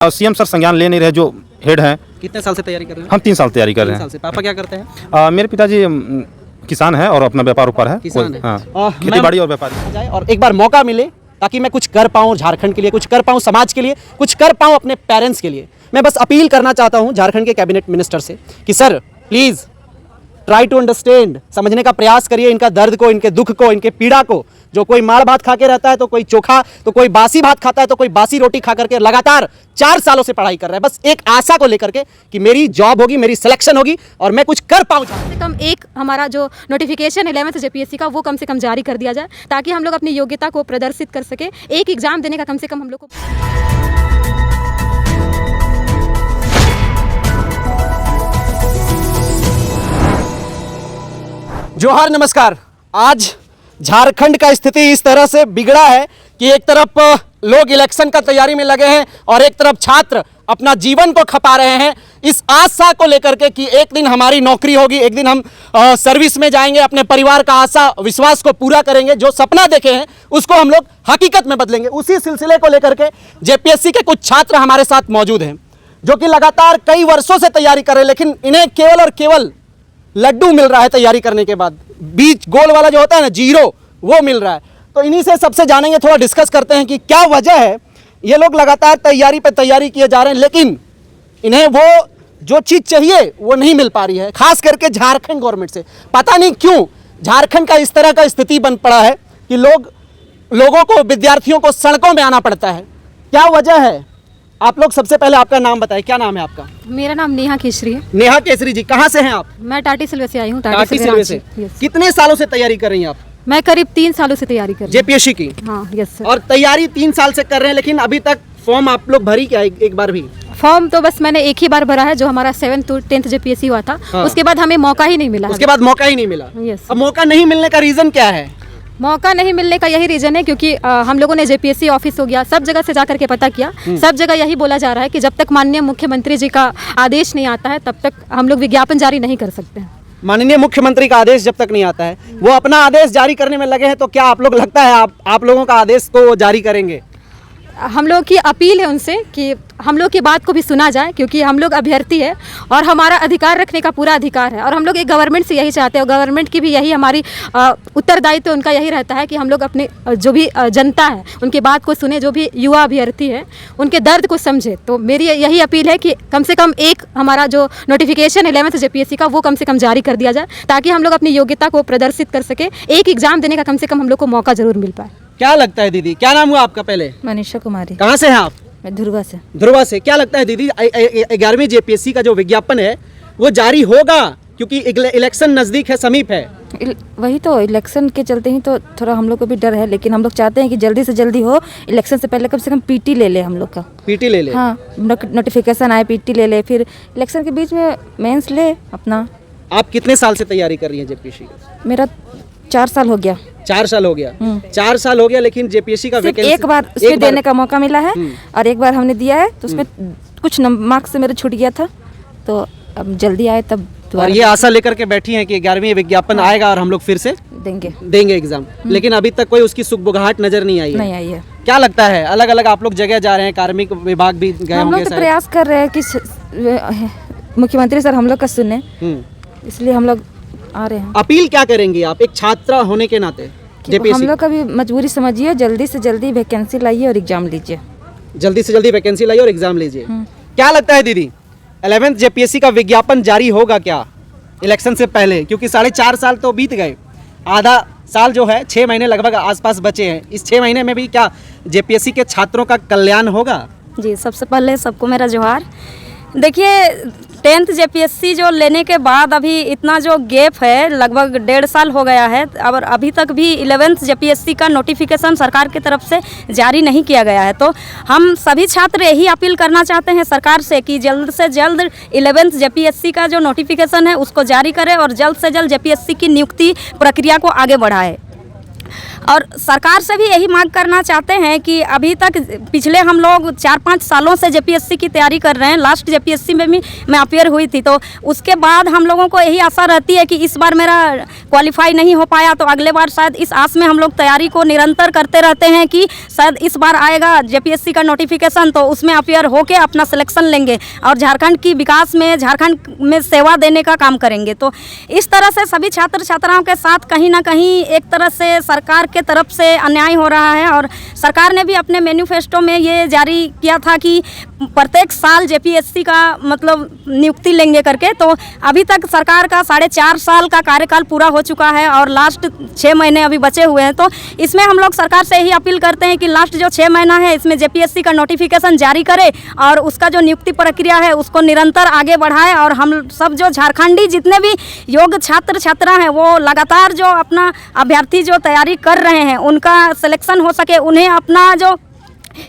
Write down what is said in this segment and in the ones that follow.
CM sir संज्ञान ले नहीं रहे, जो हेड हैं। कितने साल से तैयारी कर रहे हैं? हम 3 साल तैयारी कर रहे 3 हैं। साल से। पापा क्या करते हैं? मेरे पिताजी किसान है और अपना व्यापार ऊपर है। किसान है। हाँ, और खेती बाड़ी और व्यापार। जाए और एक बार मौका मिले ताकि मैं कुछ कर पाऊँ झारखंड के लिए, कुछ कर पाऊँ समाज के लिए, कुछ कर पाऊँ अपने पेरेंट्स के लिए। मैं बस अपील करना चाहता हूँ झारखंड के कैबिनेट मिनिस्टर से कि sir please try to understand, समझने का प्रयास करिए इनका दर्द को, इनके दुख को, इनके पीड़ा को। जो कोई माड़ भात खा के रहता है तो कोई चोखा, तो कोई बासी भात खाता है तो कोई बासी रोटी खा करके लगातार 4 सालों से पढ़ाई कर रहा है, बस एक आशा को लेकर के कि मेरी जॉब होगी, मेरी सिलेक्शन होगी और मैं कुछ कर पाऊँ। कम से कम एक हमारा जो नोटिफिकेशन 11th जेपीएससी का वो कम से कम जारी कर दिया जाए ताकि हम लोग अपनी योग्यता को प्रदर्शित कर सके। एक एग्जाम देने का कम से कम हम लोग को। जोहार नमस्कार। आज झारखंड का स्थिति इस तरह से बिगड़ा है कि एक तरफ लोग इलेक्शन का तैयारी में लगे हैं और एक तरफ छात्र अपना जीवन को खपा रहे हैं इस आशा को लेकर के कि एक दिन हमारी नौकरी होगी, एक दिन हम सर्विस में जाएंगे, अपने परिवार का आशा विश्वास को पूरा करेंगे, जो सपना देखे हैं उसको हम लोग हकीकत में बदलेंगे। उसी सिलसिले को लेकर के जेपीएससी के कुछ छात्र हमारे साथ मौजूद हैं जो कि लगातार कई वर्षों से तैयारी कर रहे हैं, लेकिन इन्हें केवल और केवल लड्डू मिल रहा है तैयारी करने के बाद। बीच गोल वाला जो होता है ना, जीरो, वो मिल रहा है। तो इन्हीं से सबसे जानेंगे, थोड़ा डिस्कस करते हैं कि क्या वजह है ये लोग लगातार तैयारी पे तैयारी किए जा रहे हैं लेकिन इन्हें वो जो चीज़ चाहिए वो नहीं मिल पा रही है। खास करके झारखंड गवर्नमेंट से पता नहीं क्यों झारखंड का इस तरह का स्थिति बन पड़ा है कि लोगों को, विद्यार्थियों को सड़कों में आना पड़ता है। क्या वजह है? आप लोग सबसे पहले आपका नाम बताएं। क्या नाम है आपका? मेरा नाम नेहा केसरी है। नेहा केसरी जी, कहाँ से हैं आप? मैं टाटी सिलवे से आई हूँ। टाटी सिलवे से। कितने सालों से तैयारी कर रही हैं आप? मैं करीब 3 सालों से तैयारी कर रही हूँ जेपीएससी की। हाँ, यस सर। और तैयारी 3 साल से कर रहे हैं लेकिन अभी तक फॉर्म आप लोग भरी क्या एक बार भी? फॉर्म तो बस मैंने एक ही बार भरा है, जो हमारा 7th to 10th जेपीएससी हुआ था। हाँ। उसके बाद हमें मौका ही नहीं मिला। उसके बाद मौका ही नहीं मिला। यस। अब मौका नहीं मिलने का रीजन क्या है? मौका नहीं मिलने का यही रीजन है क्योंकि हम लोगों ने जेपीएससी ऑफिस हो गया, सब जगह से जाकर के पता किया, सब जगह यही बोला जा रहा है कि जब तक माननीय मुख्यमंत्री जी का आदेश नहीं आता है तब तक हम लोग विज्ञापन जारी नहीं कर सकते हैं। माननीय मुख्यमंत्री का आदेश जब तक नहीं आता है, वो अपना आदेश जारी करने में लगे हैं, तो क्या आप लोग लगता है आप लोगों का आदेश तो वो जारी करेंगे? हम लोग की अपील है उनसे कि हम लोग की बात को भी सुना जाए क्योंकि हम लोग अभ्यर्थी है और हमारा अधिकार रखने का पूरा अधिकार है और हम लोग एक गवर्नमेंट से यही चाहते हैं। गवर्नमेंट की भी यही हमारी उत्तरदायित्व उनका यही रहता है कि हम लोग अपने जो भी जनता है उनकी बात को सुने, जो भी युवा अभ्यर्थी है उनके दर्द को समझे। तो मेरी यही अपील है कि कम से कम एक हमारा जो नोटिफिकेशन 11th जेपीएससी का वो कम से कम जारी कर दिया जाए ताकि हम लोग अपनी योग्यता को प्रदर्शित कर सके। एक एग्जाम देने का कम से कम हम लोग को मौका जरूर मिल पाए। क्या लगता है दीदी? क्या नाम हुआ आपका पहले? मनीषा कुमारी। कहाँ से हैं आप? मैं ध्रुवा से। ध्रुवा से। क्या लगता है दीदी 11वीं जेपीएससी का जो विज्ञापन है वो जारी होगा क्योंकि इलेक्शन नजदीक है, समीप है? वही तो, इलेक्शन के चलते ही तो थोड़ा हम लोग को भी डर है, लेकिन हम लोग चाहते हैं कि जल्दी से जल्दी हो। इलेक्शन से पहले कम से कम पीटी ले ले हम लोग का। पीटी ले ले? हाँ, नोटिफिकेशन आए, पीटी ले ले, फिर इलेक्शन के बीच में मेंस ले अपना। आप कितने साल से तैयारी कर रही हैं जेपीएससी की? मेरा 4 साल हो गया। 4 साल हो गया। 4 साल हो गया लेकिन जेपीएससी का सिर्फ वैकेंसी एक बार उसमें देने का मौका मिला है और एक बार हमने दिया है तो उसमें कुछ मार्क्स से मेरा छूट गया था, तो अब जल्दी आए तब और ये आशा लेकर के बैठी हैं कि 11वीं विज्ञापन आएगा और हम लोग फिर से देंगे एग्जाम, लेकिन अभी तक कोई उसकी सुगबुगाहट नजर नहीं आई है। क्या लगता है? अलग अलग आप लोग जगह जा रहे हैं, कार्मिक विभाग भी गए हम लोग तो प्रयास कर रहे हैं कि मुख्यमंत्री सर हम लोग का सुने, इसलिए हम लोग आ रहे हैं। अपील क्या करेंगी आप एक छात्रा होने के नाते? हम लोग का भी मजबूरी समझिए, जल्दी से जल्दी वैकेंसी लाइए और एग्जाम लीजिए। जल्दी से जल्दी वैकेंसी लाइए और एग्जाम लीजिए। क्या लगता है दीदी 11th जेपीएससी का विज्ञापन जारी होगा क्या इलेक्शन से पहले? क्योंकि 4.5 साल तो बीत गए, आधा साल जो है 6 महीने लगभग आसपास बचे हैं। इस 6 महीने में भी क्या जेपीएससी के छात्रों का कल्याण होगा? जी, सबसे पहले सबको मेरा जोहार। देखिए 10th जेपीएससी जो लेने के बाद अभी इतना जो गैप है, लगभग 1.5 साल हो गया है और अभी तक भी 11th जेपीएससी का नोटिफिकेशन सरकार की तरफ से जारी नहीं किया गया है। तो हम सभी छात्र यही अपील करना चाहते हैं सरकार से कि जल्द से जल्द 11th जेपीएससी का जो नोटिफिकेशन है उसको जारी करें और जल्द से जल्द जेपीएससी की नियुक्ति प्रक्रिया को आगे बढ़ाए। और सरकार से भी यही मांग करना चाहते हैं कि अभी तक पिछले हम लोग 4-5 सालों से जेपीएससी की तैयारी कर रहे हैं। लास्ट जेपीएससी में भी मैं अपियर हुई थी, तो उसके बाद हम लोगों को यही आशा रहती है कि इस बार मेरा क्वालिफाई नहीं हो पाया तो अगले बार शायद, इस आस में हम लोग तैयारी को निरंतर करते रहते हैं कि शायद इस बार आएगा जेपीएससी का नोटिफिकेशन, तो उसमें अपियर होके अपना सिलेक्शन लेंगे और झारखंड की विकास में, झारखंड में सेवा देने का काम करेंगे। तो इस तरह से सभी छात्र छात्राओं के साथ कहीं ना कहीं एक तरह से सरकार के तरफ से अन्याय हो रहा है। और सरकार ने भी अपने मैनिफेस्टो में ये जारी किया था कि प्रत्येक साल जेपीएससी का मतलब नियुक्ति लेंगे करके। तो अभी तक सरकार का 4.5 साल का कार्यकाल पूरा हो चुका है और लास्ट 6 महीने अभी बचे हुए हैं। तो इसमें हम लोग सरकार से यही अपील करते हैं कि लास्ट जो 6 महीना है इसमें जेपीएससी का नोटिफिकेशन जारी करे और उसका जो नियुक्ति प्रक्रिया है उसको निरंतर आगे बढ़ाए और हम सब जो झारखंडी जितने भी योग्य छात्र छात्रा हैं वो लगातार जो अपना अभ्यर्थी जो तैयारी कर रहे हैं उनका सिलेक्शन हो सके, उन्हें अपना जो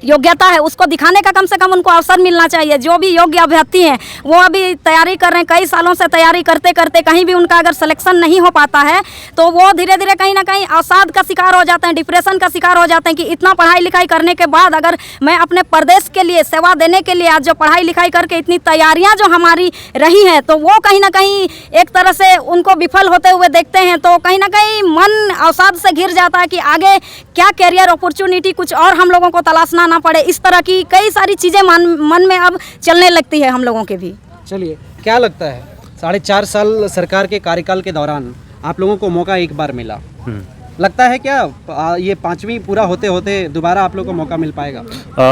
योग्यता है उसको दिखाने का कम से कम उनको अवसर मिलना चाहिए। जो भी योग्य अभ्यर्थी हैं वो अभी तैयारी कर रहे हैं, कई सालों से तैयारी करते करते कहीं भी उनका अगर सिलेक्शन नहीं हो पाता है तो वो धीरे धीरे कहीं ना कहीं अवसाद का शिकार हो जाते हैं, डिप्रेशन का शिकार हो जाते हैं कि इतना पढ़ाई लिखाई करने के बाद अगर मैं अपने प्रदेश के लिए सेवा देने के लिए आज जो पढ़ाई लिखाई करके इतनी तैयारियाँ जो हमारी रही हैं तो वो कहीं ना कहीं एक तरह से उनको विफल होते हुए देखते हैं, तो कहीं ना कहीं मन अवसाद से घिर जाता है कि आगे क्या कैरियर अपॉर्चुनिटी कुछ और हम लोगों को तलाशना ना पड़े। इस तरह की कई सारी चीज़ें मन में अब चलने लगती है हम लोगों के भी। चलिए, क्या लगता है 4.5 साल सरकार के कार्यकाल के दौरान आप लोगों को मौका एक बार मिला, लगता है क्या ये 5वीं पूरा होते होते दोबारा आप लोगों को मौका मिल पाएगा?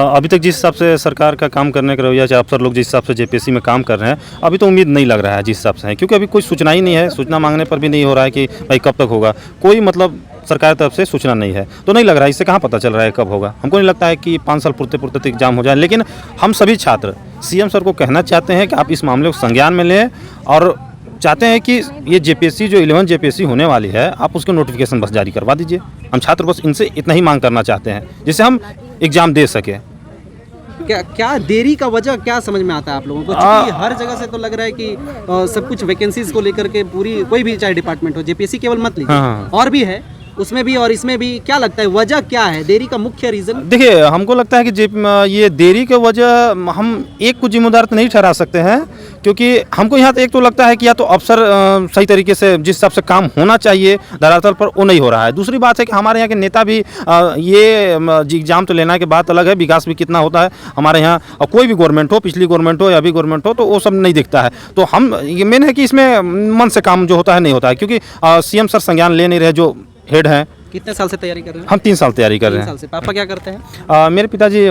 अभी तक जिस हिसाब से सरकार का काम करने का रवैया, चाहे अफसर लोग जिस हिसाब से जेपीएससी में काम कर रहे हैं, अभी तो उम्मीद नहीं लग रहा है जिस हिसाब से है, क्योंकि अभी कोई सूचना ही नहीं है। सूचना मांगने पर भी नहीं हो रहा है कि भाई कब तक होगा, कोई मतलब सरकार तरफ से सूचना नहीं है, तो नहीं लग रहा है। इससे कहाँ पता चल रहा है कब होगा। हमको नहीं लगता है कि 5 साल पुरते पुरते एग्जाम हो जाए, लेकिन हम सभी छात्र सीएम सर को कहना चाहते हैं कि आप इस मामले को संज्ञान में लें और चाहते हैं कि ये जेपीएससी जो 11 जेपीएससी होने वाली है, आप उसके नोटिफिकेशन बस जारी करवा दीजिए। हम छात्र बस इनसे इतना ही मांग करना चाहते हैं जिससे हम एग्ज़ाम दे सकें। क्या देरी का वजह क्या समझ में आता है आप लोगों को? क्योंकि हर जगह से तो लग रहा है कि सब कुछ वैकेंसीज को लेकर के पूरी, कोई भी चाहे डिपार्टमेंट हो, जेपीएससी केवल मत लीजिए, और भी है उसमें भी और इसमें भी। क्या लगता है वजह क्या है, देरी का मुख्य रीज़न? देखिए, हमको लगता है कि ये देरी की वजह हम एक को जिम्मेदार तो नहीं ठहरा सकते हैं, क्योंकि हमको यहाँ तो एक तो लगता है कि या तो अफसर सही तरीके से जिस हिसाब से काम होना चाहिए धरातल पर वो नहीं हो रहा है। दूसरी बात है कि हमारे यहाँ के नेता भी ये एग्जाम तो लेना के बात अलग है, विकास भी कितना होता है हमारे यहाँ, और कोई भी गवर्नमेंट हो, पिछली गवर्नमेंट हो या अभी गवर्नमेंट हो, तो वो सब नहीं दिखता है। तो हम ये मेन है कि इसमें मन से काम जो होता है नहीं होता है, क्योंकि सीएम सर संज्ञान ले नहीं रहे जो हेड हैं। कितने साल से तैयारी कर रहे हैं? हम 3 साल तैयारी कर रहे हैं। 3 साल से। पापा क्या करते हैं? मेरे पिताजी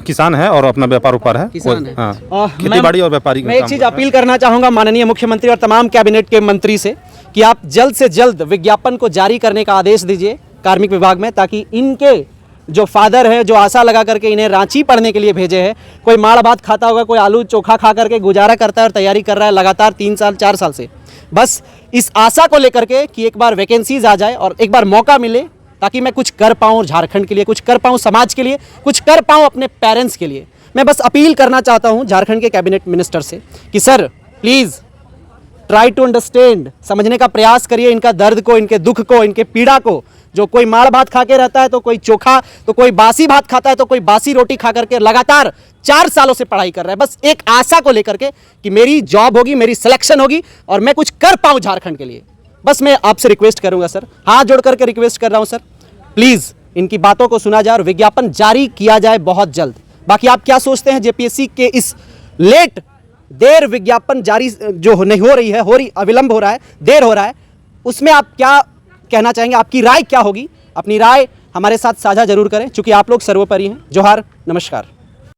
किसान है और अपना व्यापार उपार है, किसान है। हाँ, खेती बाड़ी और व्यापारी। मैं एक चीज़ अपील करना चाहूँगा माननीय मुख्यमंत्री और तमाम कैबिनेट के मंत्री से कि आप जल्द से जल्द विज्ञापन को जारी करने का आदेश दीजिए कार्मिक विभाग में, ताकि इनके जो फादर है, जो आशा लगा करके इन्हें रांची पढ़ने के लिए भेजे हैं, कोई माड़ भात खाता होगा, कोई आलू चोखा खा करके गुजारा करता है और तैयारी कर रहा है लगातार 3 साल 4 साल से, बस इस आशा को लेकर के कि एक बार वैकेंसीज आ जाए और एक बार मौका मिले ताकि मैं कुछ कर पाऊँ झारखंड के लिए, कुछ कर पाऊँ समाज के लिए, कुछ कर पाऊँ अपने पेरेंट्स के लिए। मैं बस अपील करना चाहता हूँ झारखंड के कैबिनेट मिनिस्टर से कि sir please try to understand, समझने का प्रयास करिए इनका दर्द को, इनके दुख को, इनके पीड़ा को। जो कोई माड़ भात खा के रहता है, तो कोई चोखा, तो कोई बासी भात खाता है, तो कोई बासी रोटी खा करके लगातार 4 सालों से पढ़ाई कर रहा है, बस एक आशा को लेकर के कि मेरी जॉब होगी, मेरी सिलेक्शन होगी और मैं कुछ कर पाऊँ झारखंड के लिए। बस मैं आपसे रिक्वेस्ट करूंगा सर, हाथ जोड़ करके रिक्वेस्ट कर रहा हूं सर, प्लीज़ इनकी बातों को सुना जाए और विज्ञापन जारी किया जाए बहुत जल्द। बाकी आप क्या सोचते हैं जेपीएससी के इस देर विज्ञापन जारी जो नहीं हो रही है, अविलंब हो रहा है, देर हो रहा है, उसमें आप क्या कहना चाहेंगे? आपकी राय क्या होगी? अपनी राय हमारे साथ साझा जरूर करें, चूंकि आप लोग सर्वोपरि हैं। जोहार, नमस्कार।